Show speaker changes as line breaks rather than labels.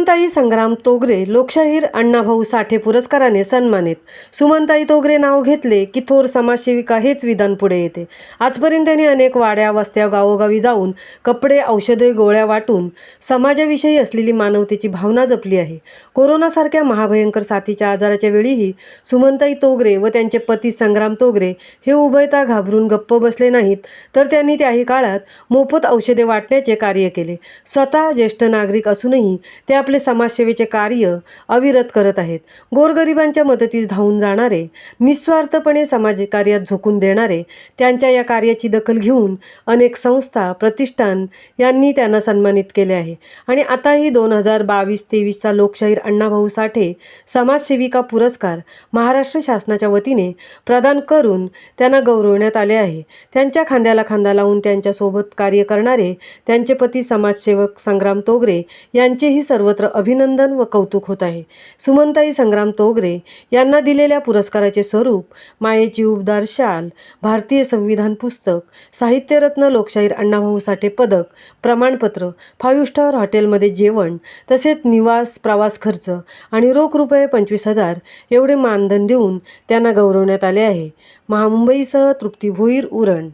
सुमनताई संग्राम तोगरे लोकशाहीर अण्णाभाऊ साठे पुरस्काराने सन्मानित। सुमनताई तोगरे नाव घेतले की थोर समाजसेविका हेच विधान पुढे येते। आजपर्यंत त्यांनी अनेक वाड्या वस्त्या गावोगावी जाऊन कपडे औषधे गोळ्या वाटून समाजाविषयी असलेली मानवतेची भावना जपली आहे। कोरोनासारख्या महाभयंकर साथीच्या आजाराच्या वेळीही सुमनताई तोगरे व त्यांचे पती संग्राम तोगरे हे उभयता घाबरून गप्प बसले नाहीत, तर त्यांनी त्याही काळात मोफत औषधे वाटण्याचे कार्य केले। स्वतः ज्येष्ठ नागरिक असूनही ते आपले समाजसेवेचे कार्य अविरत करत आहेत। गोरगरिबांच्या मदतीस धावून जाणारे, निस्वार्थपणे समाजकार्यात झोकून देणारे, त्यांच्या या कार्याची दखल घेऊन अनेक संस्था प्रतिष्ठान यांनी त्यांना सन्मानित केले आहे। आणि आताही 2022-23चा लोकशाहीर अण्णाभाऊ साठे समाजसेविका पुरस्कार महाराष्ट्र शासनाच्या वतीने प्रदान करून त्यांना गौरवण्यात आले आहे। त्यांच्या खांद्याला खांदा लावून त्यांच्यासोबत कार्य करणारे त्यांचे पती समाजसेवक संग्राम तोगरे यांचेही सर्वत्र अभिनंदन व कौतुक होत आहे। सुमनताई संग्राम तोगरे यांना दिलेल्या पुरस्काराचे स्वरूप मायेची उबदार शाल, भारतीय संविधान पुस्तक, साहित्यरत्न लोकशाहीर अण्णाभाऊ साठे पदक, प्रमाणपत्र, 5 स्टार हॉटेलमध्ये जेवण तसेच निवास प्रवास खर्च आणि रोख रुपये 25,000 एवढे मानधन देऊन त्यांना गौरवण्यात आले आहे। महामुंबईसह तृप्ती भोईर, उरण।